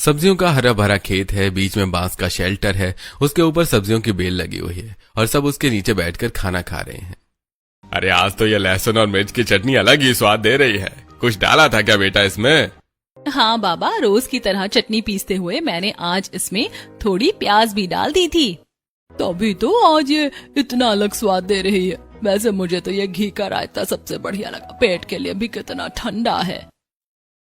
सब्जियों का हरा भरा खेत है, बीच में बांस का शेल्टर है, उसके ऊपर सब्जियों की बेल लगी हुई है और सब उसके नीचे बैठकर खाना खा रहे हैं। अरे आज तो ये लहसुन और मिर्च की चटनी अलग ही स्वाद दे रही है। कुछ डाला था क्या बेटा इसमें? हाँ बाबा, रोज की तरह चटनी पीसते हुए मैंने आज इसमें थोड़ी प्याज भी डाल दी थी, तभी तो आज ये इतना अलग स्वाद दे रही है। वैसे मुझे तो ये घी का रायता सबसे बढ़िया लगा, पेट के लिए भी कितना ठंडा है।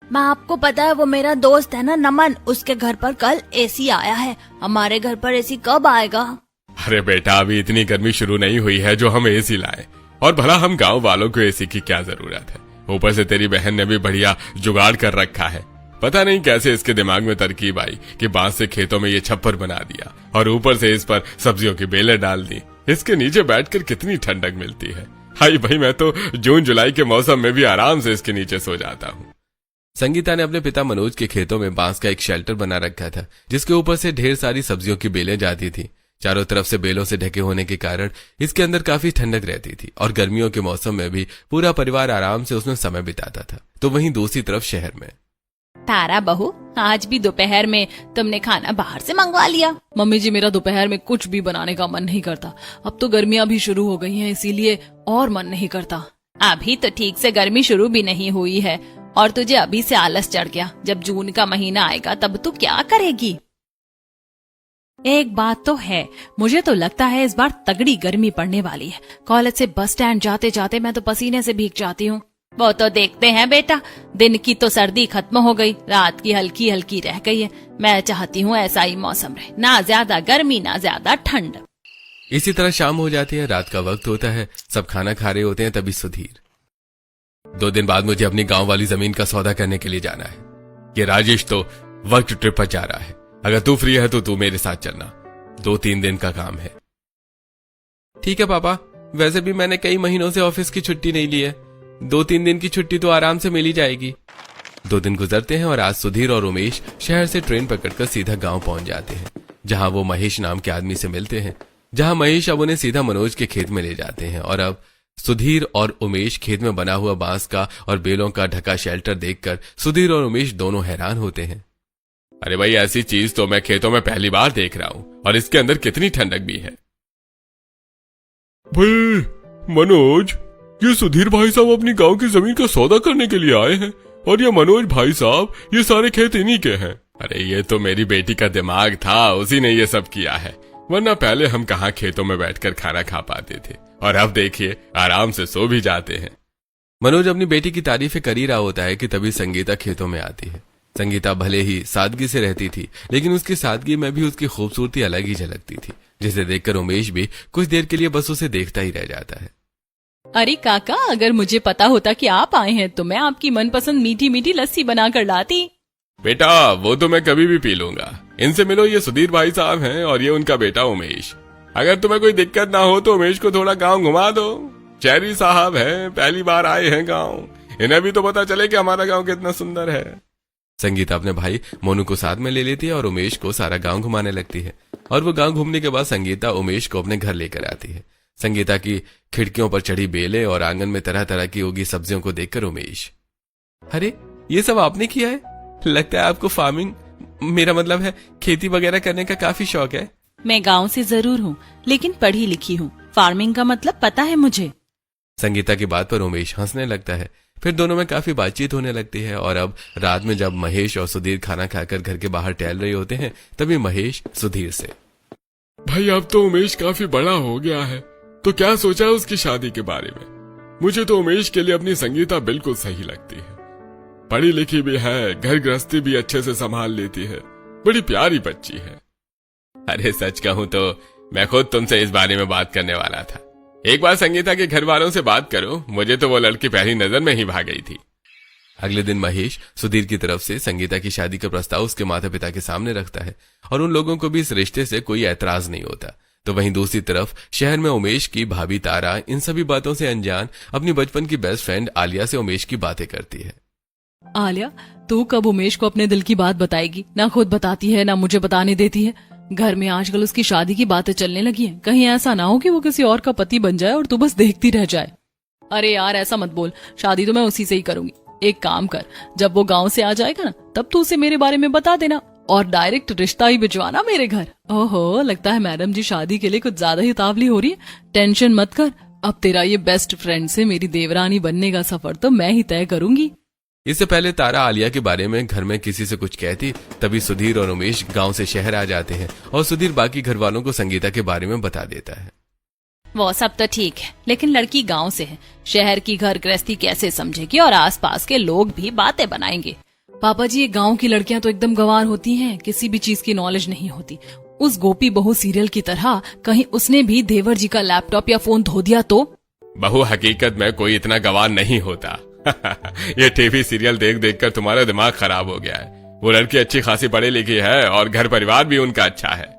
माँ आपको पता है वो मेरा दोस्त है ना नमन, उसके घर पर कल एसी आया है। हमारे घर पर एसी कब आएगा? अरे बेटा अभी इतनी गर्मी शुरू नहीं हुई है जो हम एसी लाए, और भला हम गांव वालों को एसी की क्या जरूरत है। ऊपर से तेरी बहन ने भी बढ़िया जुगाड़ कर रखा है। पता नहीं कैसे इसके दिमाग में तरकीब आई कि बांस से खेतों में ये छप्पर बना दिया और ऊपर से इस पर सब्जियों की बेलें डाल दी। इसके नीचे बैठकर कितनी ठंडक मिलती है। हाय भाई, मैं तो जून जुलाई के मौसम में भी आराम से इसके नीचे सो जाता हूँ। संगीता ने अपने पिता मनोज के खेतों में बांस का एक शेल्टर बना रखा था, जिसके ऊपर से ढेर सारी सब्जियों की बेलें जाती थी। चारों तरफ से बेलों से ढके होने के कारण इसके अंदर काफी ठंडक रहती थी और गर्मियों के मौसम में भी पूरा परिवार आराम से उसमें समय बिताता था। तो वहीं दूसरी तरफ शहर में, तारा बहू, आज भी दोपहर में तुमने खाना बाहर से मंगवा लिया? मम्मी जी, मेरा दोपहर में कुछ भी बनाने का मन नहीं करता। अब तो गर्मियाँ भी शुरू हो गई हैं, इसीलिए और मन नहीं करता। अभी तो ठीक से गर्मी शुरू भी नहीं हुई है और तुझे अभी से आलस चढ़ गया। जब जून का महीना आएगा तब तू क्या करेगी? एक बात तो है, मुझे तो लगता है इस बार तगड़ी गर्मी पड़ने वाली है। कॉलेज से बस स्टैंड जाते जाते मैं तो पसीने से भीग जाती हूँ। वो तो देखते हैं बेटा, दिन की तो सर्दी खत्म हो गई, रात की हल्की हल्की रह गई है। मैं चाहती हूँ ऐसा ही मौसम रहे, ना ज्यादा गर्मी ना ज्यादा ठंड। इसी तरह शाम हो जाती है, रात का वक्त होता है, सब खाना खा रहे होते हैं। तभी सुधीर, 2 दिन बाद मुझे अपनी गांव वाली जमीन का सौदा करने के लिए जाना है। ये राजेश तो वर्क ट्रिप पर जा रहा है, अगर तू फ्री है तो तू मेरे साथ चलना। 2-3 दिन का काम है। ठीक है पापा, वैसे भी मैंने कई महीनों से ऑफिस की छुट्टी नहीं ली है, 2-3 दिन की छुट्टी तो आराम से मिल ही जाएगी। 2 दिन गुजरते हैं और आज सुधीर और उमेश शहर से ट्रेन पकड़कर सीधा गांव पहुंच जाते हैं, जहां वो महेश नाम के आदमी से मिलते हैं। जहां महेश अब उन्हें सीधा मनोज के खेत में ले जाते हैं और अब सुधीर और उमेश खेत में बना हुआ बांस का और बेलों का ढका शेल्टर देखकर सुधीर और उमेश दोनों हैरान होते हैं। अरे भाई, ऐसी चीज तो मैं खेतों में पहली बार देख रहा हूँ, और इसके अंदर कितनी ठंडक भी है। भाई मनोज, ये सुधीर भाई साहब अपनी गांव की जमीन का सौदा करने के लिए आए हैं, और ये मनोज भाई साहब, ये सारे खेत इन्हीं के हैं। अरे ये तो मेरी बेटी का दिमाग था, उसी ने ये सब किया है, वरना पहले हम कहाँ खेतों में बैठकर खाना खा पाते थे, और अब देखिए आराम से सो भी जाते हैं। मनोज अपनी बेटी की तारीफें कर ही रहा होता है कि तभी संगीता खेतों में आती है। संगीता भले ही सादगी से रहती थी, लेकिन उसकी सादगी में भी उसकी खूबसूरती अलग ही झलकती थी, जिसे देखकर उमेश भी कुछ देर के लिए बस उसे देखता ही रह जाता है। अरे काका, अगर मुझे पता होता कि आप आए हैं तो मैं आपकी मनपसंद मीठी मीठी लस्सी बनाकर लाती। बेटा वो तो मैं कभी भी पी लूंगा। इनसे मिलो, ये सुधीर भाई साहब हैं और ये उनका बेटा उमेश। अगर तुम्हें कोई दिक्कत ना हो तो उमेश को थोड़ा गांव घुमा दो। चेरी साहब हैं, पहली बार आए हैं गांव, इन्हें भी तो पता चले कि हमारा गांव कितना सुंदर है। संगीता अपने भाई मोनू को साथ में ले लेती है और उमेश को सारा गांव घुमाने लगती है, और वो गांव घूमने के बाद संगीता उमेश को अपने घर लेकर आती है। संगीता की खिड़कियों पर चढ़ी बेलें और आंगन में तरह तरह की उगी सब्जियों को देखकर उमेश, अरे ये सब आपने किया है? लगता है आपको फार्मिंग, मेरा मतलब है खेती वगैरह करने का काफी शौक है। मैं गांव से जरूर हूँ, लेकिन पढ़ी लिखी हूँ, फार्मिंग का मतलब पता है मुझे। संगीता की बात पर उमेश हंसने लगता है। फिर दोनों में काफी बातचीत होने लगती है, और अब रात में जब महेश और सुधीर खाना खाकर घर के बाहर टहल रहे होते हैं, तभी महेश सुधीर से, भाई अब तो उमेश काफी बड़ा हो गया है, तो क्या सोचा है उसकी शादी के बारे में? मुझे तो उमेश के लिए अपनी संगीता बिल्कुल सही लगती है। पढ़ी लिखी भी है, घर गृहस्थी भी अच्छे से संभाल लेती है, बड़ी प्यारी बच्ची है। अरे सच कहूं तो मैं खुद तुमसे इस बारे में बात करने वाला था। एक बार संगीता के घर वालों से बात करो, मुझे तो वो लड़की पहली नजर में ही भाग गई थी। अगले दिन महेश सुधीर की तरफ से संगीता की शादी का प्रस्ताव उसके माता पिता के सामने रखता है, और उन लोगों को भी इस रिश्ते से कोई ऐतराज नहीं होता। तो वहीं दूसरी तरफ शहर में उमेश की भाभी तारा इन सभी बातों से अनजान अपनी बचपन की बेस्ट फ्रेंड आलिया से उमेश की बातें करती है। आलिया, तू कब उमेश को अपने दिल की बात बताएगी? ना खुद बताती है ना मुझे बताने देती है। घर में आजकल उसकी शादी की बातें चलने लगी हैं, कहीं ऐसा ना हो कि वो किसी और का पति बन जाए और तू बस देखती रह जाए। अरे यार ऐसा मत बोल, शादी तो मैं उसी से ही करूंगी। एक काम कर, जब वो गांव से आ जाएगा ना, तब तू उसे मेरे बारे में बता देना, और डायरेक्ट रिश्ता ही भिजवाना मेरे घर। ओहो, लगता है मैडम जी शादी के लिए कुछ ज्यादा ही उतावली हो रही है। टेंशन मत कर, अब तेरा ये बेस्ट फ्रेंड से मेरी देवरानी बनने का सफर तो मैं ही तय करूंगी। इससे पहले तारा आलिया के बारे में घर में किसी से कुछ कहती, तभी सुधीर और उमेश गांव से शहर आ जाते हैं और सुधीर बाकी घर वालों को संगीता के बारे में बता देता है। वो सब तो ठीक है, लेकिन लड़की गांव से है, शहर की घर गृहस्थी कैसे समझेगी और आसपास के लोग भी बातें बनाएंगे। पापा जी, ये गांव की लड़कियां तो एकदम गंवार होती हैं, किसी भी चीज की नॉलेज नहीं होती। उस गोपी बहू सीरियल की तरह कहीं उसने भी देवर जी का लैपटॉप या फोन धो दिया तो? बहू, हकीकत में कोई इतना गवार नहीं होता। ये टीवी सीरियल देख देख कर तुम्हारा दिमाग खराब हो गया है। वो लड़की अच्छी खासी पढ़ी लिखी है और घर परिवार भी उनका अच्छा है।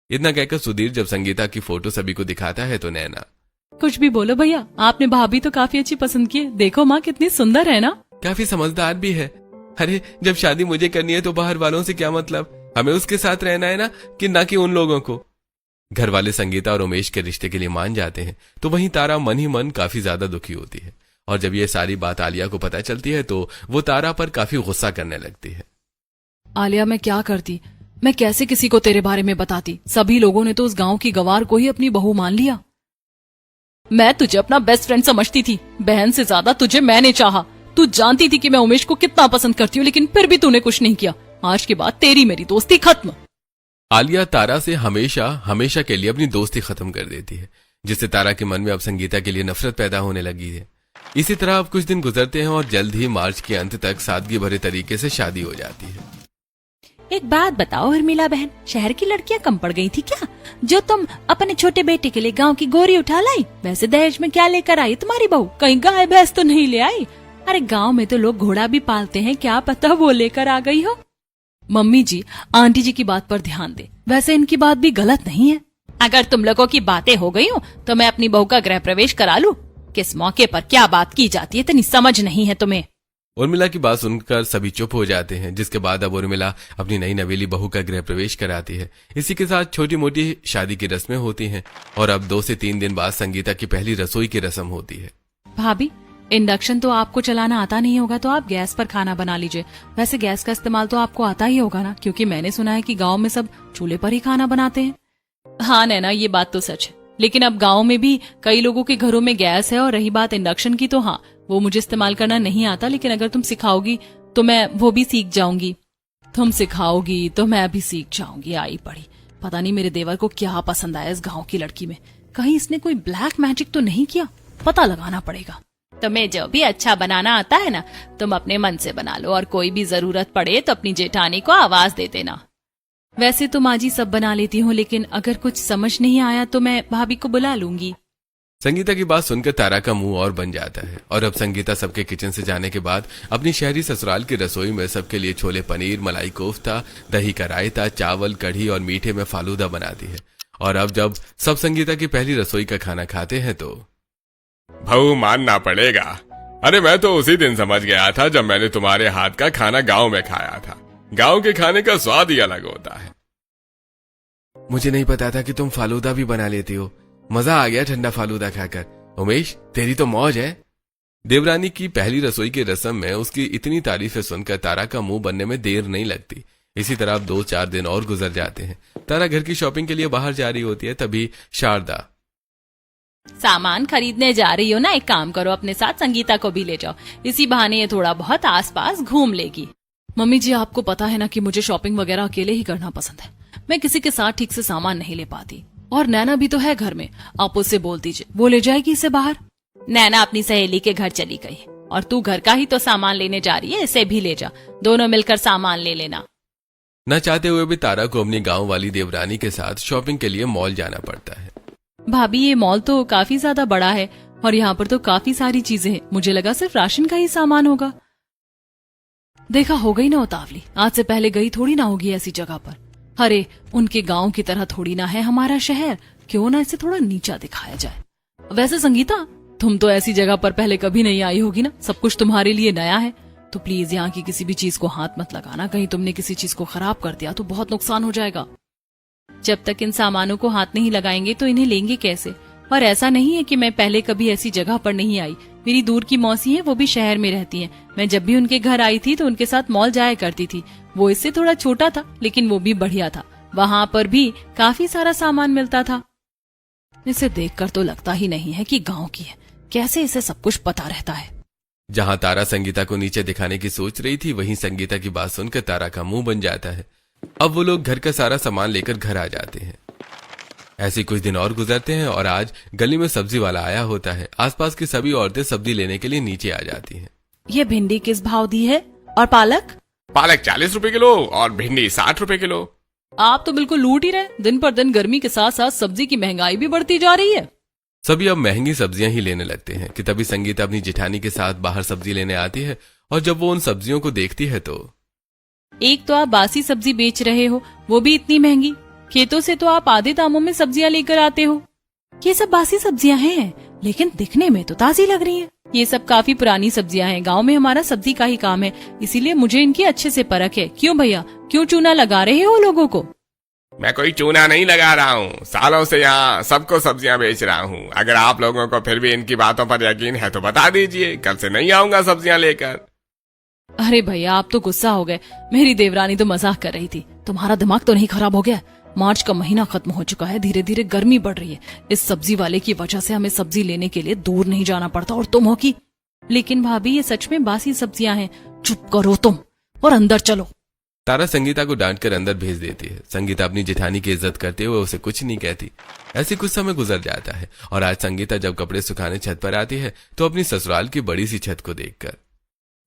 इतना कहकर सुधीर जब संगीता की फोटो सभी को दिखाता है तो नैना, कुछ भी बोलो भैया, आपने भाभी तो काफी अच्छी पसंद की है। देखो माँ कितनी सुंदर है ना। काफी समझदार भी है। अरे जब शादी मुझे करनी है तो बाहर वालों से क्या मतलब, हमें उसके साथ रहना है ना, कि ना कि उन लोगों को। घर वाले संगीता और उमेश के रिश्ते के लिए मान जाते हैं तो वहीं तारा मन ही मन काफी ज्यादा दुखी होती है। और जब ये सारी बात आलिया को पता चलती है तो वो तारा पर काफी गुस्सा करने लगती है। आलिया, मैं क्या करती, मैं कैसे किसी को तेरे बारे में बताती? सभी लोगों ने तो उस गांव की गवार को ही अपनी बहू मान लिया। मैं तुझे अपना बेस्ट फ्रेंड समझती थी, बहन से ज्यादा तुझे मैंने चाहा। तू जानती थी कि मैं उमेश को कितना पसंद करती हूँ, लेकिन फिर भी तूने कुछ नहीं किया। आज के बाद तेरी मेरी दोस्ती खत्म। आलिया तारा से हमेशा हमेशा के लिए अपनी दोस्ती खत्म कर देती है, जिससे तारा के मन में अब संगीता के लिए नफरत पैदा होने लगी है। इसी तरह अब कुछ दिन गुजरते हैं और जल्द ही मार्च के अंत तक सादगी भरे तरीके से शादी हो जाती है। एक बात बताओ उर्मिला बहन, शहर की लड़कियां कम पड़ गई थी क्या, जो तुम अपने छोटे बेटे के लिए गांव की गोरी उठा लाई? वैसे दहेज में क्या लेकर आई तुम्हारी बहू? कहीं गाय भैंस तो नहीं ले आई? अरे गांव में तो लोग घोड़ा भी पालते हैं, क्या पता वो लेकर आ गई हो। मम्मी जी, आंटी जी की बात पर ध्यान दे, वैसे इनकी बात भी गलत नहीं है। अगर तुम लोगों की बातें हो गई हो तो मैं अपनी बहू का गृह प्रवेश करा लूं। किस मौके पर क्या बात की जाती है इतनी समझ नहीं है तुम्हें। उर्मिला की बात सुनकर सभी चुप हो जाते हैं, जिसके बाद अब उर्मिला अपनी नई नवेली बहू का गृह प्रवेश कराती है। इसी के साथ छोटी मोटी शादी की रस्में होती हैं और अब 2 से 3 दिन बाद संगीता की पहली रसोई की रस्म होती है। भाभी, इंडक्शन तो आपको चलाना आता नहीं होगा, तो आप गैस पर खाना बना लीजिए। वैसे गैस का इस्तेमाल तो आपको आता ही होगा ना, क्योंकि मैंने सुना है कि गांव में सब चूल्हे पर ही खाना बनाते हैं। हाँ नैना, ये बात तो सच है, लेकिन अब गांव में भी कई लोगों के घरों में गैस है। और रही बात इंडक्शन की, तो हाँ, वो मुझे इस्तेमाल करना नहीं आता, लेकिन अगर तुम सिखाओगी तो मैं वो भी सीख जाऊंगी। तुम सिखाओगी तो मैं भी सीख जाऊंगी। आई पड़ी, पता नहीं मेरे देवर को क्या पसंद आया इस गांव की लड़की में। कहीं इसने कोई ब्लैक मैजिक तो नहीं किया? पता लगाना पड़ेगा। तुम्हें जो भी अच्छा बनाना आता है ना, तुम अपने मन से बना लो, और कोई भी जरूरत पड़े तो अपनी जेठानी को आवाज दे देना। वैसे तो माँ जी सब बना लेती हूँ, लेकिन अगर कुछ समझ नहीं आया तो मैं भाभी को बुला लूंगी। संगीता की बात सुनकर तारा का मुंह और बन जाता है और अब संगीता सबके किचन से जाने के बाद अपनी शहरी ससुराल की रसोई में सबके लिए छोले पनीर, मलाई कोफ्ता, दही का रायता, चावल, कढ़ी और मीठे में फालूदा बनाती है। और अब जब सब संगीता की पहली रसोई का खाना खाते हैं तो भाऊ, मानना पड़ेगा। अरे मैं तो उसी दिन समझ गया था जब मैंने तुम्हारे हाथ का खाना गांव में खाया था। गांव के खाने का स्वाद ही अलग होता है। मुझे नहीं पता था कि तुम फालूदा भी बना लेती हो। मजा आ गया ठंडा फालूदा खाकर। उमेश, तेरी तो मौज है। देवरानी की पहली रसोई की रस्म में उसकी इतनी तारीफें सुनकर तारा का मुंह बनने में देर नहीं लगती। इसी तरह अब 2-4 दिन और गुजर जाते हैं। तारा घर की शॉपिंग के लिए बाहर जा रही होती है, तभी शारदा, सामान खरीदने जा रही हो ना, एक काम करो, अपने साथ संगीता को भी ले जाओ। इसी बहाने ये थोड़ा बहुत आसपास घूम लेगी। मम्मी जी, आपको पता है ना कि मुझे शॉपिंग वगैरह अकेले ही करना पसंद है। मैं किसी के साथ ठीक से सामान नहीं ले पाती। और नैना भी तो है घर में, आप उससे बोल दीजिए, वो ले जाएगी इसे बाहर। नैना अपनी सहेली के घर चली गई और तू घर का ही तो सामान लेने जा रही है, इसे भी ले जा, दोनों मिलकर सामान ले लेना। न चाहते हुए भी तारा को अपनी गांव वाली देवरानी के साथ शॉपिंग के लिए मॉल जाना पड़ता है। भाभी, ये मॉल तो काफी ज्यादा बड़ा है और यहाँ पर तो काफी सारी चीजें हैं। मुझे लगा सिर्फ राशन का ही सामान होगा। देखा, हो गई ना उतावली, आज से पहले गई थोड़ी ना होगी ऐसी जगह पर। अरे उनके गांव की तरह थोड़ी ना है हमारा शहर, क्यों ना इसे थोड़ा नीचा दिखाया जाए। वैसे संगीता, तुम तो ऐसी जगह पर पहले कभी नहीं आई होगी ना, सब कुछ तुम्हारे लिए नया है। तो प्लीज यहाँ की किसी भी चीज को हाथ मत लगाना, कहीं तुमने किसी चीज को खराब कर दिया तो बहुत नुकसान हो जाएगा। जब तक इन सामानों को हाथ नहीं लगाएंगे तो इन्हें लेंगे कैसे? और ऐसा नहीं है कि मैं पहले कभी ऐसी जगह पर नहीं आई, मेरी दूर की मौसी है, वो भी शहर में रहती है। मैं जब भी उनके घर आई थी तो उनके साथ मॉल जाया करती थी। वो इससे थोड़ा छोटा था लेकिन वो भी बढ़िया था। वहाँ पर भी काफी सारा सामान मिलता था। इसे देखकर तो लगता ही नहीं है कि गांव की है। कैसे इसे सब कुछ पता रहता है। जहां तारा संगीता को नीचे दिखाने की सोच रही थी, वहीं संगीता की बात सुनकर तारा का मुंह बन जाता है। अब वो लोग घर का सारा सामान लेकर घर आ जाते हैं। ऐसे कुछ दिन और गुजरते हैं और आज गली में सब्जी वाला आया होता है। आसपास की सभी औरतें सब्जी लेने के लिए नीचे आ जाती हैं। ये भिंडी किस भाव दी है और पालक? पालक 40 रुपए किलो और भिंडी 60 रुपए किलो। आप तो बिल्कुल लूट ही रहे। दिन पर दिन गर्मी के साथ साथ सब्जी की महंगाई भी बढ़ती जा रही है। सभी अब महंगी सब्जियां ही लेने लगते हैं कि तभी संगीता अपनी जेठानी के साथ बाहर सब्जी लेने आती है और जब वो उन सब्जियों को देखती है तो एक तो आप बासी सब्जी बेच रहे हो, वो भी इतनी महंगी। खेतों से तो आप आधे दामों में सब्जियां लेकर आते हो। ये सब बासी सब्जियां हैं लेकिन दिखने में तो ताजी लग रही हैं। ये सब काफी पुरानी सब्जियां हैं। गांव में हमारा सब्जी का ही काम है, इसीलिए मुझे इनकी अच्छे से परख है। क्यों भैया, क्यों चूना लगा रहे हो लोगों को? मैं कोई चूना नहीं लगा रहा हूँ। सालों से यहाँ सबको सब्जियां बेच रहा हूँ। अगर आप लोगों को फिर भी इनकी बातों पर यकीन है तो बता दीजिए, कल से नहीं आऊंगा सब्जियां लेकर। अरे भैया, आप तो गुस्सा हो गए। मेरी देवरानी तो मजाक कर रही थी। तुम्हारा दिमाग तो नहीं खराब हो गया? मार्च का महीना खत्म हो चुका है, धीरे धीरे गर्मी बढ़ रही है। इस सब्जी वाले की वजह से हमें सब्जी लेने के लिए दूर नहीं जाना पड़ता और तुम हो की। लेकिन भाभी, ये सच में बासी सब्जियां हैं। चुप करो तुम और अंदर चलो। तारा संगीता को डांटकर अंदर भेज देती है। संगीता अपनी जेठानी की इज्जत करते हुए उसे कुछ नहीं कहती। ऐसे कुछ समय गुजर जाता है और आज संगीता जब कपड़े सुखाने छत पर आती है तो अपनी ससुराल की बड़ी सी छत को देखकर,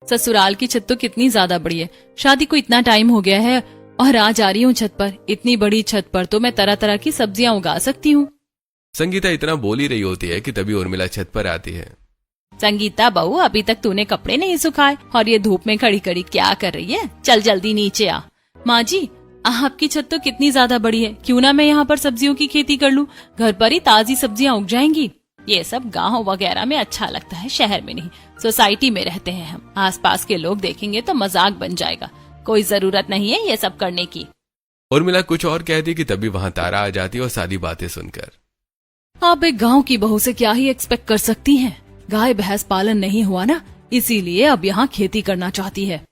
ससुराल की छत तो कितनी ज्यादा बड़ी है। शादी को इतना टाइम हो गया है और आज आ रही हूँ छत पर। इतनी बड़ी छत पर तो मैं तरह तरह की सब्जियां उगा सकती हूँ। संगीता इतना बोल ही रही होती है कि तभी उर्मिला छत पर आती है। संगीता बहू, अभी तक तूने कपड़े नहीं सुखाए और ये धूप में खड़ी खड़ी क्या कर रही है? चल जल्दी नीचे आ। माँ जी, आपकी छत तो कितनी ज्यादा बड़ी है। क्यों ना मैं यहाँ पर सब्जियों की खेती कर लूँ। घर पर ही ताजी सब्जियां उग जाएंगी। ये सब गांव वगैरह में अच्छा लगता है, शहर में नहीं। सोसाइटी में रहते हैं हम। आसपास के लोग देखेंगे तो मजाक बन जाएगा। कोई जरूरत नहीं है ये सब करने की। उर्मिला कुछ और कहती कि तभी वहां तारा आ जाती और सारी बातें सुनकर, आप एक गांव की बहू से क्या ही एक्सपेक्ट कर सकती हैं? गाय भैंस पालन नहीं हुआ ना, इसीलिए अब यहाँ खेती करना चाहती है।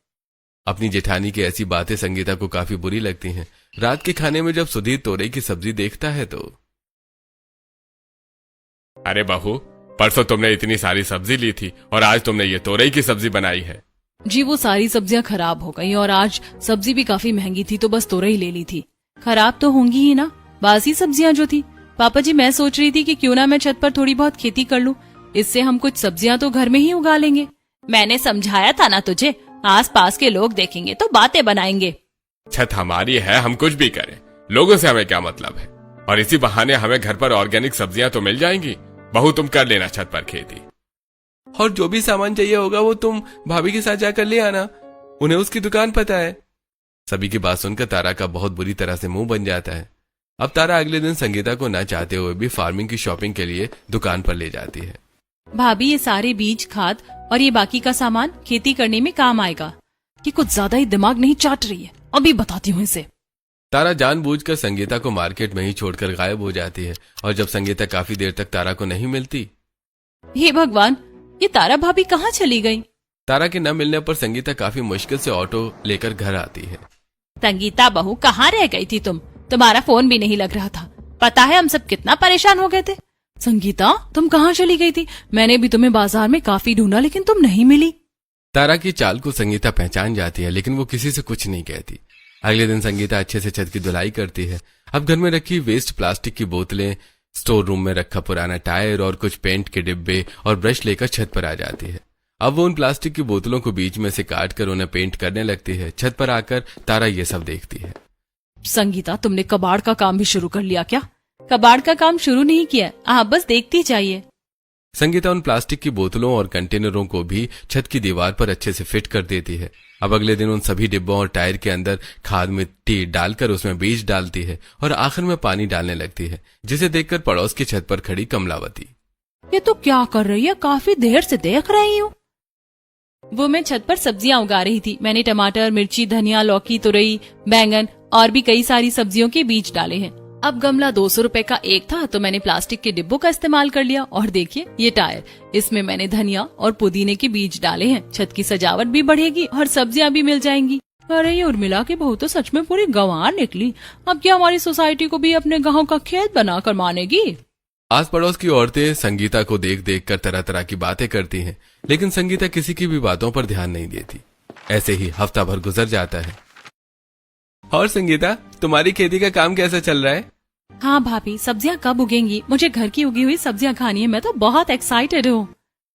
अपनी जेठानी की ऐसी बातें संगीता को काफी बुरी लगती हैं। रात के खाने में जब सुधीर तोरई की सब्जी देखता है तो, अरे बहू, परसों तुमने इतनी सारी सब्जी ली थी और आज तुमने ये तोरई की सब्जी बनाई है। जी, वो सारी सब्जियां खराब हो गई और आज सब्जी भी काफी महंगी थी तो बस तोरई ले ली थी। खराब तो होंगी ही ना, बासी सब्जियां जो थी। पापा जी, मैं सोच रही थी कि क्यों ना मैं छत पर थोड़ी बहुत खेती कर लूं। इससे हम कुछ सब्जियां तो घर में ही उगा लेंगे। मैंने समझाया था ना तुझे, आस पास के लोग देखेंगे तो बातें बनाएंगे। छत हमारी है, हम कुछ भी करें, लोगों से हमें क्या मतलब है। और इसी बहाने हमें घर पर ऑर्गेनिक सब्जियां तो मिल जाएंगी। बहू, तुम कर लेना छत पर खेती। और जो भी सामान चाहिए होगा वो तुम भाभी के साथ जाकर ले आना, उन्हें उसकी दुकान पता है। सभी की बात सुनकर तारा का बहुत बुरी तरह से मुंह बन जाता है। अब तारा अगले दिन संगीता को न चाहते हुए भी फार्मिंग की शॉपिंग के लिए दुकान पर ले जाती है। भाभी, ये सारे बीज, खाद और ये बाकी का सामान खेती करने में काम आएगा। ये कुछ ज्यादा ही दिमाग नहीं चाट रही है? अभी बताती हूँ इसे। तारा जानबूझकर संगीता को मार्केट में ही छोड़कर गायब हो जाती है और जब संगीता काफी देर तक तारा को नहीं मिलती, हे भगवान, ये तारा भाभी कहाँ चली गई? तारा के न मिलने पर संगीता काफी मुश्किल से ऑटो लेकर घर आती है। संगीता बहू, कहाँ रह गई थी तुम? तुम्हारा फोन भी नहीं लग रहा था। पता है हम सब कितना परेशान हो गए थे। संगीता, तुम कहाँ चली गई थी? मैंने भी तुम्हें बाजार में काफी ढूंढा लेकिन तुम नहीं मिली। तारा की चाल को संगीता पहचान जाती है लेकिन वो किसी से कुछ नहीं कहती। अगले दिन संगीता अच्छे से छत की धुलाई करती है। अब घर में रखी वेस्ट प्लास्टिक की बोतलें, स्टोर रूम में रखा पुराना टायर और कुछ पेंट के डिब्बे और ब्रश लेकर छत पर आ जाती है। अब वो उन प्लास्टिक की बोतलों को बीच में से काट कर उन्हें पेंट करने लगती है। छत पर आकर तारा ये सब देखती है। संगीता, तुमने कबाड़ का काम भी शुरू कर लिया क्या? कबाड़ का काम शुरू नहीं किया, आप बस देखती जाइए। संगीता उन प्लास्टिक की बोतलों और कंटेनरों को भी छत की दीवार पर अच्छे से फिट कर देती है। अब अगले दिन उन सभी डिब्बों और टायर के अंदर खाद मिट्टी डालकर उसमें बीज डालती है और आखिर में पानी डालने लगती है, जिसे देखकर पड़ोस की छत पर खड़ी कमलावती, ये तो क्या कर रही है? काफी देर से देख रही हूँ। वो मैं छत पर सब्जियां उगा रही थी। मैंने टमाटर, मिर्ची, धनिया, लौकी, तुरई, बैंगन और भी कई सारी सब्जियों के बीज डाले हैं। अब गमला 200 रुपए का एक था तो मैंने प्लास्टिक के डिब्बों का इस्तेमाल कर लिया। और देखिए ये टायर, इसमें मैंने धनिया और पुदीने के बीज डाले हैं। छत की सजावट भी बढ़ेगी और सब्जियां भी मिल जाएंगी। अरे ये उर्मिला की बहू तो सच में पूरी गंवार निकली। अब क्या हमारी सोसाइटी को भी अपने गाँव का खेत बनाकर मानेगी। आस पड़ोस की औरतें संगीता को देख देख कर तरह तरह की बातें करती हैं, लेकिन संगीता किसी की भी बातों पर ध्यान नहीं देती। ऐसे ही हफ्ता भर गुजर जाता है। और संगीता, तुम्हारी खेती का काम कैसा चल रहा है? हाँ भाभी, सब्जियाँ कब उगेंगी? मुझे घर की उगी हुई सब्जियाँ खानी है। मैं तो बहुत एक्साइटेड हूँ।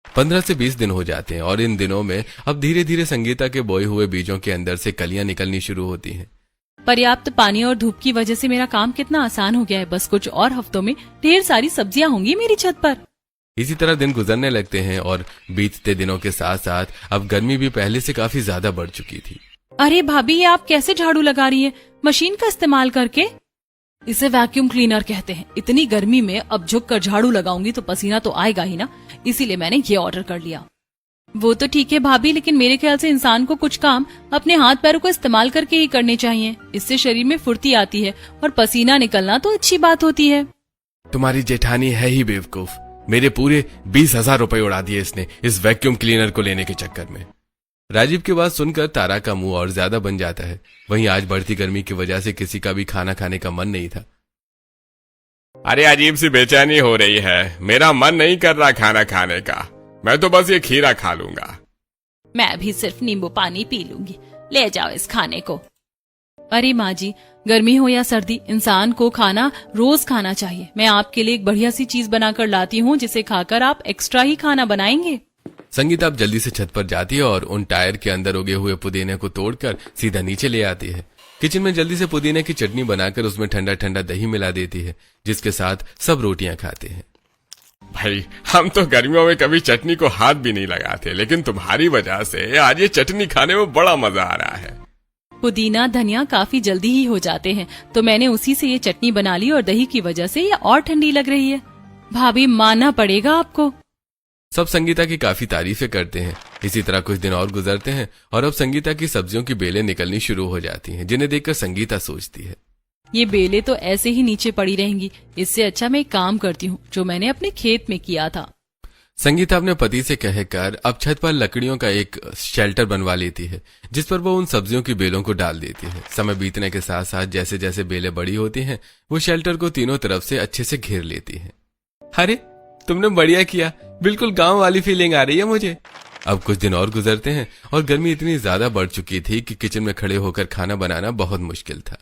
15 से 20 दिन हो जाते हैं और इन दिनों में अब धीरे धीरे संगीता के बोए हुए बीजों के अंदर से कलियां निकलनी शुरू होती हैं। पर्याप्त पानी और धूप की वजह से मेरा काम कितना आसान हो गया है। बस कुछ और हफ्तों में ढेर सारी सब्जियाँ होंगी मेरी छत पर। इसी तरह दिन गुजरने लगते हैं और बीतते दिनों के साथ साथ अब गर्मी भी पहले से काफी ज्यादा बढ़ चुकी थी। अरे भाभी, ये आप कैसे झाड़ू लगा रही है? मशीन का इस्तेमाल करके? इसे वैक्यूम क्लीनर कहते हैं। इतनी गर्मी में अब झुक कर झाड़ू लगाऊंगी तो पसीना तो आएगा ही ना, इसीलिए मैंने ये ऑर्डर कर लिया। वो तो ठीक है भाभी, लेकिन मेरे ख्याल से इंसान को कुछ काम अपने हाथ पैरों को इस्तेमाल करके ही करने चाहिए। इससे शरीर में फुर्ती आती है और पसीना निकलना तो अच्छी बात होती है। तुम्हारी जेठानी है ही बेवकूफ। मेरे पूरे 20,000 रुपए उड़ा दिए इसने इस वैक्यूम क्लीनर को लेने के चक्कर में। राजीव की बात सुनकर तारा का मुंह और ज्यादा बन जाता है। वहीं आज बढ़ती गर्मी की वजह से किसी का भी खाना खाने का मन नहीं था। अरे अजीब सी बेचैनी हो रही है। मेरा मन नहीं कर रहा खाना खाने का। मैं तो बस ये खीरा खा लूंगा। मैं भी सिर्फ नींबू पानी पी लूंगी। ले जाओ इस खाने को। अरे माँ जी, गर्मी हो या सर्दी, इंसान को खाना रोज खाना चाहिए। मैं आपके लिए एक बढ़िया सी चीज बनाकर लाती हूँ जिसे खाकर आप एक्स्ट्रा ही खाना बनाएंगे। संगीता अब जल्दी से छत पर जाती है और उन टायर के अंदर उगे हुए पुदीने को तोड़कर सीधा नीचे ले आती है। किचन में जल्दी से पुदीने की चटनी बनाकर उसमें ठंडा ठंडा दही मिला देती है, जिसके साथ सब रोटियां खाते हैं। भाई, हम तो गर्मियों में कभी चटनी को हाथ भी नहीं लगाते, लेकिन तुम्हारी वजह से आज ये चटनी खाने में बड़ा मजा आ रहा है। पुदीना धनिया काफी जल्दी ही हो जाते हैं, तो मैंने उसी से ये चटनी बना ली और दही की वजह से ये और ठंडी लग रही है। भाभी, मानना पड़ेगा आपको। सब संगीता की काफी तारीफें करते हैं। इसी तरह कुछ दिन और गुजरते हैं और अब संगीता की सब्जियों की बेलें निकलनी शुरू हो जाती हैं, जिन्हें देखकर संगीता सोचती है, ये बेलें तो ऐसे ही नीचे पड़ी रहेंगी। इससे अच्छा मैं एक काम करती हूँ जो मैंने अपने खेत में किया था। संगीता अपने पति से कहकर अब छत पर लकड़ियों का एक शेल्टर बनवा लेती है, जिस पर वो उन सब्जियों की बेलों को डाल देती है। समय बीतने के साथ साथ जैसे जैसे बेलें बड़ी होती हैं, वो शेल्टर को तीनों तरफ से अच्छे से घेर लेती है। अरे तुमने बढ़िया किया, बिल्कुल गांव वाली फीलिंग आ रही है मुझे। अब कुछ दिन और गुजरते हैं और गर्मी इतनी ज्यादा बढ़ चुकी थी कि किचन में खड़े होकर खाना बनाना बहुत मुश्किल था।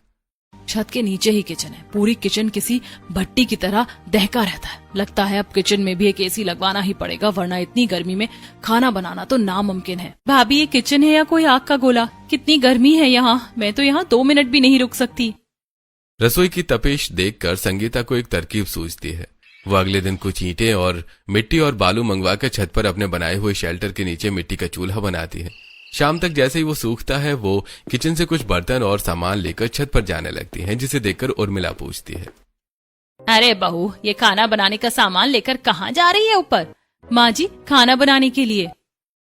छत के नीचे ही किचन है। पूरी किचन किसी भट्टी की तरह दहका रहता है। लगता है अब किचन में भी एक एसी लगवाना ही पड़ेगा, वरना इतनी गर्मी में खाना बनाना तो नामुमकिन है। भाभी, ये किचन है या कोई आग का गोला? कितनी गर्मी है यहाँ। मैं तो यहाँ 2 मिनट भी नहीं रुक सकती। रसोई की तपिश देखकर संगीता को एक तरकीब सूझती है। वो अगले दिन कुछ ईंटें और मिट्टी और बालू मंगवाकर छत पर अपने बनाए हुए शेल्टर के नीचे मिट्टी का चूल्हा बनाती है। शाम तक जैसे ही वो सूखता है, वो किचन से कुछ बर्तन और सामान लेकर छत पर जाने लगती है, जिसे देखकर उर्मिला पूछती है, अरे बहू, ये खाना बनाने का सामान लेकर कहाँ जा रही है ऊपर? माँ जी, खाना बनाने के लिए।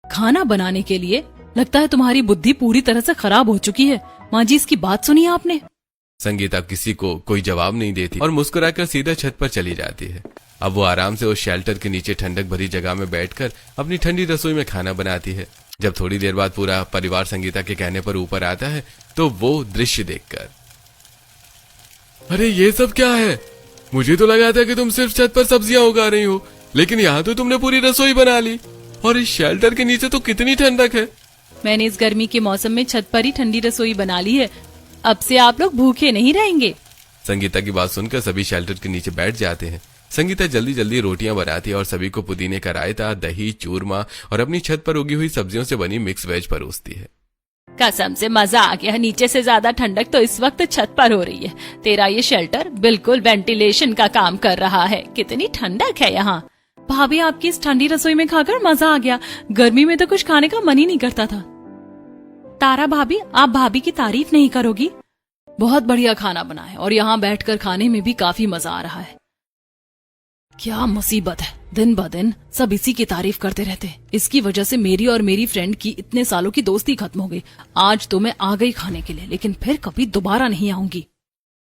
खाना बनाने के लिए? लगता है तुम्हारी बुद्धि पूरी तरह से खराब हो चुकी है। माँ जी, इसकी बात सुनी आपने? संगीता किसी को कोई जवाब नहीं देती और मुस्कुराकर सीधा छत पर चली जाती है। अब वो आराम से उस शेल्टर के नीचे ठंडक भरी जगह में बैठकर अपनी ठंडी रसोई में खाना बनाती है। जब थोड़ी देर बाद पूरा परिवार संगीता के कहने पर ऊपर आता है, तो वो दृश्य देखकर, अरे ये सब क्या है? मुझे तो लगा था कि तुम सिर्फ छत पर सब्जियां उगा रही हो, लेकिन यहाँ तो तुमने पूरी रसोई बना ली। और इस शेल्टर के नीचे तो कितनी ठंडक है। मैंने इस गर्मी के मौसम में छत पर ही ठंडी रसोई बना ली है। अब से आप लोग भूखे नहीं रहेंगे। संगीता की बात सुनकर सभी शेल्टर के नीचे बैठ जाते हैं। संगीता जल्दी जल्दी रोटियां बनाती है और सभी को पुदीने का रायता, दही, चूरमा और अपनी छत पर उगी हुई सब्जियों से बनी मिक्स वेज परोसती है। कसम से मजा आ गया। नीचे से ज्यादा ठंडक तो इस वक्त छत पर हो रही है। तेरा ये शेल्टर बिल्कुल वेंटिलेशन का काम कर रहा है। कितनी ठंडक है यहाँ। भाभी, आपकी इस ठंडी रसोई में खाकर मजा आ गया। गर्मी में तो कुछ खाने का मन ही नहीं करता था। तारा भाभी, आप भाभी की तारीफ नहीं करोगी? बहुत बढ़िया खाना बना है और यहाँ बैठकर खाने में भी काफी मजा आ रहा है। क्या मुसीबत है, दिन ब दिन सब इसी की तारीफ करते रहते। इसकी वजह से मेरी और मेरी फ्रेंड की इतने सालों की दोस्ती खत्म हो गई। आज तो मैं आ गई खाने के लिए, लेकिन फिर कभी दोबारा नहीं आऊंगी।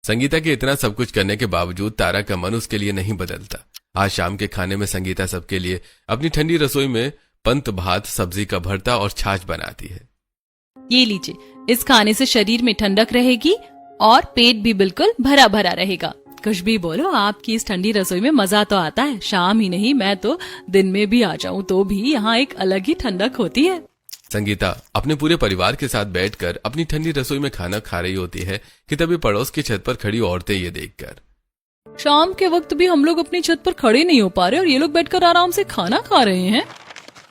संगीता के इतना सब कुछ करने के बावजूद तारा का मन उसके लिए नहीं बदलता। आज शाम के खाने में संगीता सबके लिए अपनी ठंडी रसोई में पंत भात, सब्जी का भरता और छाछ बनाती है। ये लीजिए, इस खाने से शरीर में ठंडक रहेगी और पेट भी बिल्कुल भरा भरा रहेगा। कुछ भी बोलो, आपकी इस ठंडी रसोई में मजा तो आता है। शाम ही नहीं, मैं तो दिन में भी आ जाऊं तो भी यहाँ एक अलग ही ठंडक होती है। संगीता अपने पूरे परिवार के साथ बैठकर अपनी ठंडी रसोई में खाना खा रही होती है कि तभी पड़ोस की छत पर खड़ी औरतें ये देखकर, शाम के वक्त भी हम लोग अपनी छत पर खड़े नहीं हो पा रहे और ये लोग बैठकर आराम से खाना खा रहे हैं।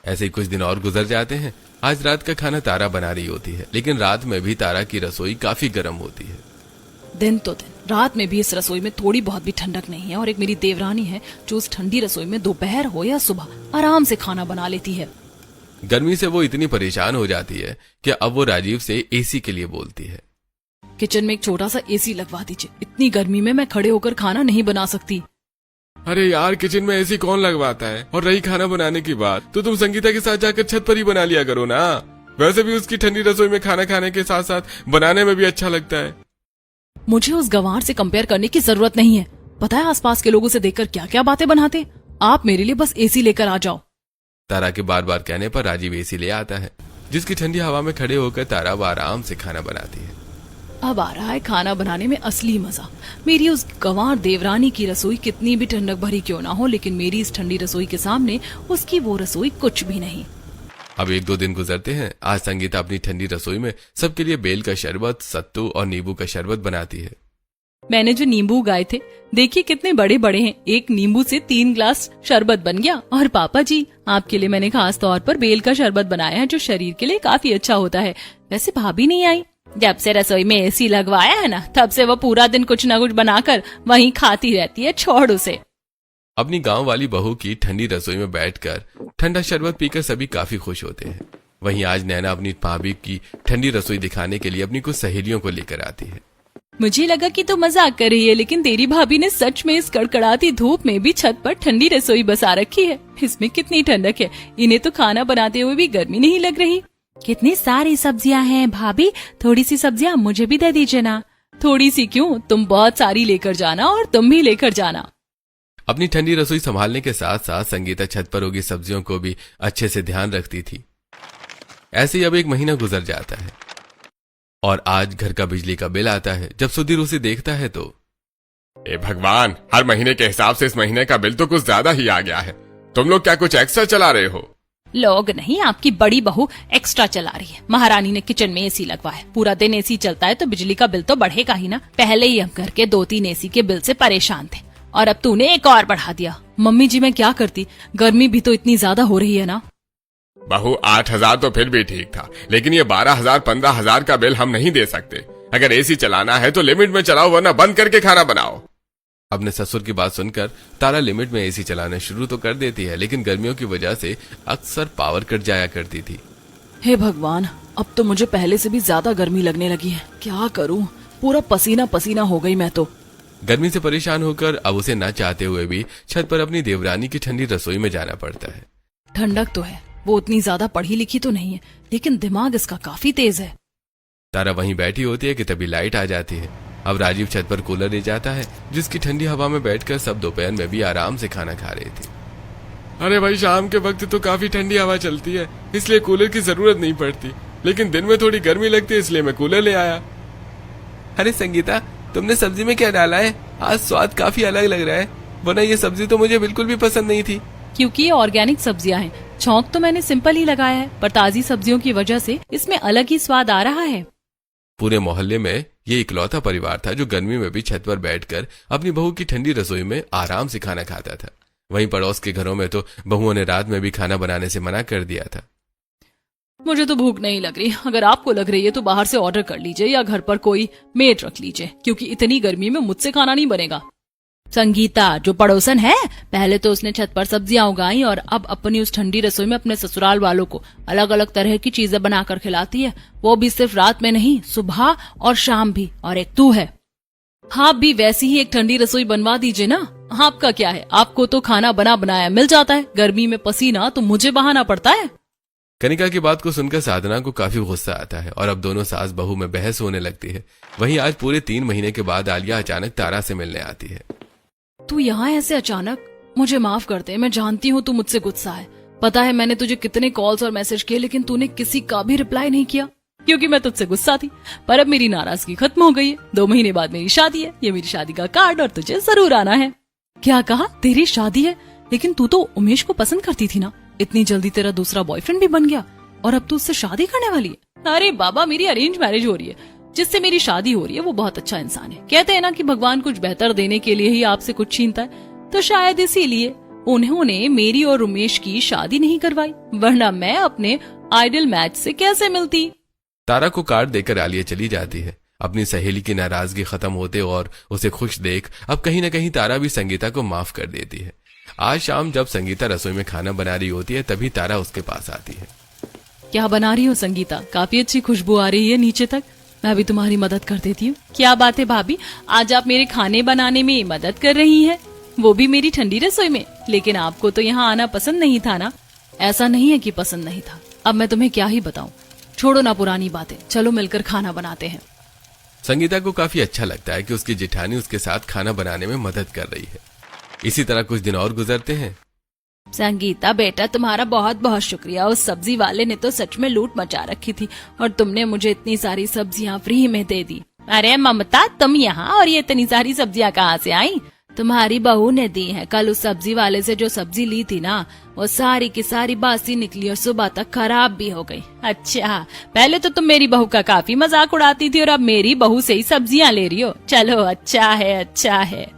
ऐसे ही कुछ दिन और गुजर जाते हैं। आज रात का खाना तारा बना रही होती है, लेकिन रात में भी तारा की रसोई काफी गर्म होती है। दिन तो दिन, रात में भी इस रसोई में थोड़ी बहुत भी ठंडक नहीं है। और एक मेरी देवरानी है जो उस ठंडी रसोई में दोपहर हो या सुबह आराम से खाना बना लेती है। गर्मी से वो इतनी परेशान हो जाती है कि अब वो राजीव से एसी के लिए बोलती है। किचन में एक छोटा सा एसी लगवा दीजिए, इतनी गर्मी में मैं खड़े होकर खाना नहीं बना सकती। अरे यार, किचन में एसी कौन लगवाता है? और रही खाना बनाने की बात, तो तुम संगीता के साथ जाकर छत पर ही बना लिया करो ना। वैसे भी उसकी ठंडी रसोई में खाना खाने के साथ साथ बनाने में भी अच्छा लगता है। मुझे उस गंवार से कंपेयर करने की जरूरत नहीं है। पता है आसपास के लोगों से देखकर क्या क्या बातें बनाते। आप मेरे लिए बस एसी लेकर आ जाओ। तारा के बार बार कहने पर राजीव एसी ले आता है, जिसकी ठंडी हवा में खड़े होकर तारा वो आराम से खाना बनाती है। अब आ रहा है खाना बनाने में असली मजा। मेरी उस गंवार देवरानी की रसोई कितनी भी ठंडक भरी क्यों ना हो, लेकिन मेरी इस ठंडी रसोई के सामने उसकी वो रसोई कुछ भी नहीं। अब 1-2 दिन गुजरते हैं। आज संगीता अपनी ठंडी रसोई में सबके लिए बेल का शरबत, सत्तू और नींबू का शरबत बनाती है। मैंने जो नींबू उगाए थे, देखिए कितने बड़े बड़े हैं। एक नींबू से 3 ग्लास शरबत बन गया। और पापा जी, आपके लिए मैंने खास तौर पर बेल का शरबत बनाया है, जो शरीर के लिए काफी अच्छा होता है। वैसे भाभी नहीं आई। जब से रसोई में एसी लगवाया है ना, तब से वो पूरा दिन कुछ न कुछ बनाकर वहीं खाती रहती है। छोड़ उसे। अपनी गांव वाली बहू की ठंडी रसोई में बैठकर ठंडा शरबत पीकर सभी काफी खुश होते हैं। वहीं आज नैना अपनी भाभी की ठंडी रसोई दिखाने के लिए अपनी कुछ सहेलियों को लेकर आती है। मुझे लगा कि तू मजाक कर रही है, लेकिन तेरी भाभी ने सच में इस कड़कड़ाती धूप में भी छत पर ठंडी रसोई बसा रखी है। इसमें कितनी ठंडक है। इन्हें तो खाना बनाते हुए भी गर्मी नहीं लग रही। कितनी सारी सब्जियां हैं भाभी, थोड़ी सी सब्जियां मुझे भी दे दीजिए ना। थोड़ी सी क्यों, तुम बहुत सारी लेकर जाना और तुम भी लेकर जाना। अपनी ठंडी रसोई संभालने के साथ साथ संगीता छत पर उगी सब्जियों को भी अच्छे से ध्यान रखती थी। ऐसे ही अब 1 महीना गुजर जाता है और आज घर का बिजली का बिल आता है। जब सुधीर उसे देखता है तो, ए भगवान, हर महीने के हिसाब से इस महीने का बिल तो कुछ ज्यादा ही आ गया है। तुम लोग क्या कुछ एक्स्ट्रा चला रहे हो? लोग नहीं, आपकी बड़ी बहू एक्स्ट्रा चला रही है। महारानी ने किचन में एसी लगवाया है। पूरा दिन एसी चलता है तो बिजली का बिल तो बढ़ेगा ही ना। पहले ही हम घर के 2-3 एसी के बिल से परेशान थे और अब तूने एक और बढ़ा दिया। मम्मी जी, मैं क्या करती, गर्मी भी तो इतनी ज्यादा हो रही है ना। बहू, 8,000 तो फिर भी ठीक था, लेकिन ये 12,000 15,000 का बिल हम नहीं दे सकते। अगर एसी चलाना है तो लिमिट में चलाओ, वरना बंद करके खाना बनाओ। अपने ससुर की बात सुनकर तारा लिमिट में एसी चलाना शुरू तो कर देती है, लेकिन गर्मियों की वजह से अक्सर पावर कट जाया करती थी। हे भगवान, अब तो मुझे पहले से भी ज्यादा गर्मी लगने लगी है। क्या करूं, पूरा पसीना पसीना हो गई मैं तो। गर्मी से परेशान होकर अब उसे न चाहते हुए भी छत पर अपनी देवरानी की ठंडी रसोई में जाना पड़ता है। ठंडक तो है, वो उतनी ज्यादा पढ़ी लिखी तो नहीं है, लेकिन दिमाग इसका काफी तेज है। तारा वहीं बैठी होती है कि तभी लाइट आ जाती है। अब राजीव छत पर कूलर ले जाता है, जिसकी ठंडी हवा में बैठकर सब दोपहर में भी आराम से खाना खा रहे थे। अरे भाई, शाम के वक्त तो काफी ठंडी हवा चलती है, इसलिए कूलर की जरूरत नहीं पड़ती, लेकिन दिन में थोड़ी गर्मी लगती है, इसलिए मैं कूलर ले आया। अरे संगीता, तुमने सब्जी में क्या डाला है? आज स्वाद काफी अलग लग रहा है, वरना ये सब्जी तो मुझे बिल्कुल भी पसंद नहीं थी। क्योंकि ये ऑर्गेनिक सब्जियां हैं। छौंक तो मैंने सिंपल ही लगाया है, पर ताजी सब्जियों की वजह से इसमें अलग ही स्वाद आ रहा है। पूरे मोहल्ले में ये इकलौता परिवार था जो गर्मी में भी छत पर बैठकर अपनी बहू की ठंडी रसोई में आराम से खाना खाता था। वहीं पड़ोस के घरों में तो बहुओं ने रात में भी खाना बनाने से मना कर दिया था। मुझे तो भूख नहीं लग रही। अगर आपको लग रही है तो बाहर से ऑर्डर कर लीजिए या घर पर कोई मेड रख लीजिए, क्योंकि इतनी गर्मी में मुझसे खाना नहीं बनेगा। संगीता जो पड़ोसन है, पहले तो उसने छत पर सब्जियां उगाई और अब अपनी उस ठंडी रसोई में अपने ससुराल वालों को अलग अलग तरह की चीजें बनाकर खिलाती है। वो भी सिर्फ रात में नहीं, सुबह और शाम भी। और एक तू है। आप भी वैसी ही एक ठंडी रसोई बनवा दीजिए ना। आपका क्या है, आपको तो खाना बना बनाया मिल जाता है। गर्मी में पसीना तो मुझे बहाना पड़ता है। कनिका की बात को सुनकर साधना को काफी गुस्सा आता है और अब दोनों सास बहू में बहस होने लगती है। वहीं आज पूरे 3 महीने के बाद आलिया अचानक तारा से मिलने आती है। तू यहाँ ऐसे अचानक? मुझे माफ कर दे, मैं जानती हूँ तू मुझसे गुस्सा है। पता है मैंने तुझे कितने कॉल्स और मैसेज किए, लेकिन तूने किसी का भी रिप्लाई नहीं किया, क्योंकि मैं तुझसे गुस्सा थी। पर अब मेरी नाराजगी खत्म हो गई है। 2 महीने बाद मेरी शादी है, ये मेरी शादी का कार्ड और तुझे जरूर आना है। क्या कहा? तेरी शादी है? लेकिन तू तो उमेश को पसंद करती थी ना। इतनी जल्दी तेरा दूसरा बॉयफ्रेंड भी बन गया और अब तू उससे शादी करने वाली है? अरे बाबा, मेरी अरेंज मैरिज हो रही है, जिससे मेरी शादी हो रही है वो बहुत अच्छा इंसान है। कहते हैं ना कि भगवान कुछ बेहतर देने के लिए ही आपसे कुछ छीनता है, तो शायद इसीलिए उन्होंने मेरी और उमेश की शादी नहीं करवाई, वरना मैं अपने आइडल मैच से कैसे मिलती। तारा को कार्ड देकर आलिया चली जाती है। अपनी सहेली की नाराजगी खत्म होते और उसे खुश देख अब कहीं न कहीं तारा भी संगीता को माफ कर देती है। आज शाम जब संगीता रसोई में खाना बना रही होती है तभी तारा उसके पास आती है। क्या बना रही हो संगीता? काफी अच्छी खुशबू आ रही है नीचे तक, मैं भी तुम्हारी मदद कर देती हूँ। क्या बात है भाभी, आज आप मेरे खाने बनाने में मदद कर रही हैं, वो भी मेरी ठंडी रसोई में। लेकिन आपको तो यहाँ आना पसंद नहीं था ना? ऐसा नहीं है कि पसंद नहीं था, अब मैं तुम्हें क्या ही बताऊं। छोड़ो ना पुरानी बातें, चलो मिलकर खाना बनाते हैं। संगीता को काफी अच्छा लगता है कि उसकी जेठानी उसके साथ खाना बनाने में मदद कर रही है। इसी तरह कुछ दिन और गुजरते हैं। संगीता बेटा, तुम्हारा बहुत बहुत शुक्रिया। उस सब्जी वाले ने तो सच में लूट मचा रखी थी और तुमने मुझे इतनी सारी सब्जियां फ्री में दे दी। अरे ममता, तुम यहाँ और ये इतनी सारी सब्जियां कहाँ से आई? तुम्हारी बहू ने दी है। कल उस सब्जी वाले से जो सब्जी ली थी ना, वो सारी की सारी बासी निकली और सुबह तक खराब भी हो गई। अच्छा, पहले तो तुम मेरी बहू का काफी मजाक उड़ाती थी और अब मेरी बहू से ही सब्जियां ले रही हो। चलो अच्छा है, अच्छा है।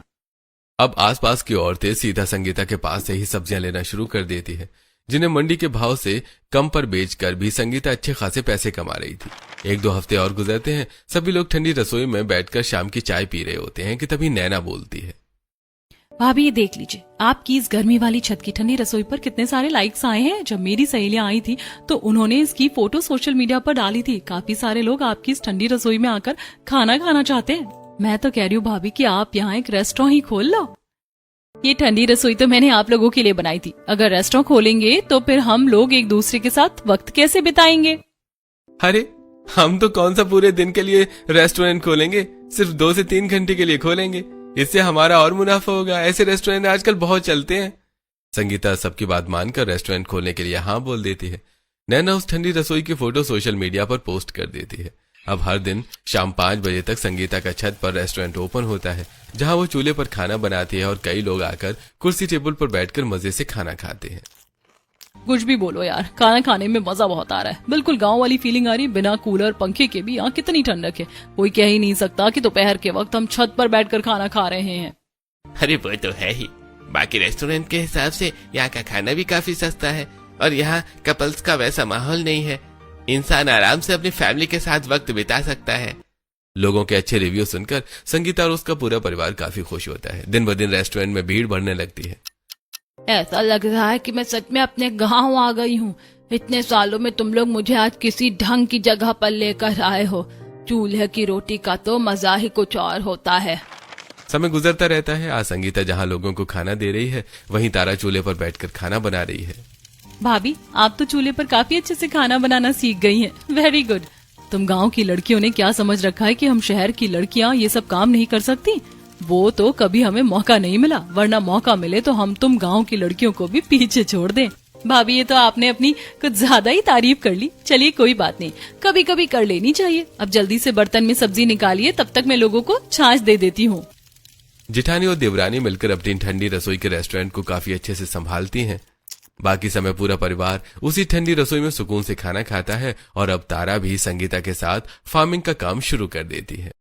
अब आसपास की औरतें सीधा संगीता के पास से ही सब्जियां लेना शुरू कर देती है, जिन्हें मंडी के भाव से कम पर बेचकर भी संगीता अच्छे खासे पैसे कमा रही थी। 1-2 हफ्ते और गुजरते हैं। सभी लोग ठंडी रसोई में बैठकर शाम की चाय पी रहे होते हैं कि तभी नैना बोलती है। भाभी, ये देख लीजिए, आपकी इस गर्मी वाली छत की ठंडी रसोई पर कितने सारे लाइक्स आए हैं। जब मेरी सहेलियां आई थी तो उन्होंने इसकी फोटो सोशल मीडिया पर डाली थी। काफी सारे लोग आपकी इस ठंडी रसोई में आकर खाना खाना चाहते हैं। मैं तो कह रही हूँ भाभी कि आप यहाँ एक रेस्टोरेंट ही खोल लो। ये ठंडी रसोई तो मैंने आप लोगों के लिए बनाई थी। अगर रेस्टोरेंट खोलेंगे तो फिर हम लोग एक दूसरे के साथ वक्त कैसे बिताएंगे? अरे, हम तो कौन सा पूरे दिन के लिए रेस्टोरेंट खोलेंगे, सिर्फ 2 से 3 घंटे के लिए खोलेंगे। इससे हमारा और मुनाफा होगा। ऐसे रेस्टोरेंट आजकल बहुत चलते हैं। संगीता सबकी बात मानकर रेस्टोरेंट खोलने के लिए हाँ बोल देती है। नैना उस ठंडी रसोई की फोटो सोशल मीडिया पर पोस्ट कर देती है। अब हर दिन शाम 5 बजे तक संगीता का छत पर रेस्टोरेंट ओपन होता है, जहां वो चूल्हे पर खाना बनाती है और कई लोग आकर कुर्सी टेबल पर बैठकर मजे से खाना खाते हैं। कुछ भी बोलो यार, खाना खाने में मजा बहुत आ रहा है। बिल्कुल गांव वाली फीलिंग आ रही है। बिना कूलर पंखे के भी यहाँ कितनी ठंडक है। कोई कह ही नहीं सकता कि दोपहर के वक्त हम छत पर बैठकर खाना खा रहे हैं। अरे वो तो है ही, बाकी रेस्टोरेंट के हिसाब से यहाँ का खाना भी काफी सस्ता है और यहाँ कपल्स का वैसा माहौल नहीं है। इंसान आराम से अपनी फैमिली के साथ वक्त बिता सकता है। लोगों के अच्छे रिव्यू सुनकर संगीता और उसका पूरा परिवार काफी खुश होता है। दिन ब दिन रेस्टोरेंट में भीड़ बढ़ने लगती है। ऐसा लग रहा है कि मैं सच में अपने गांव आ गई हूँ। इतने सालों में तुम लोग मुझे आज किसी ढंग की जगह पर लेकर आए हो। चूल्हे की रोटी का तो मजा ही कुछ और होता है। समय गुजरता रहता है। आज संगीता जहाँ लोगों को खाना दे रही है, वहीं तारा चूल्हे पर बैठकर खाना बना रही है। भाभी, आप तो चूल्हे पर काफी अच्छे से खाना बनाना सीख गई हैं। Very good. तुम गांव की लड़कियों ने क्या समझ रखा है कि हम शहर की लड़कियां ये सब काम नहीं कर सकती? वो तो कभी हमें मौका नहीं मिला, वरना मौका मिले तो हम तुम गांव की लड़कियों को भी पीछे छोड़ दें। भाभी, ये तो आपने अपनी कुछ ज्यादा ही तारीफ कर ली। चलिए कोई बात नहीं, कभी कभी कर लेनी चाहिए। अब जल्दी से बर्तन में सब्जी निकालिए, तब तक मैं लोगों को छाछ दे देती हूँ। जिठानी और देवरानी मिलकर अपनी ठंडी रसोई के रेस्टोरेंट को काफी अच्छे से संभालती हैं। बाकी समय पूरा परिवार उसी ठंडी रसोई में सुकून से खाना खाता है और अब तारा भी संगीता के साथ फार्मिंग का काम शुरू कर देती है।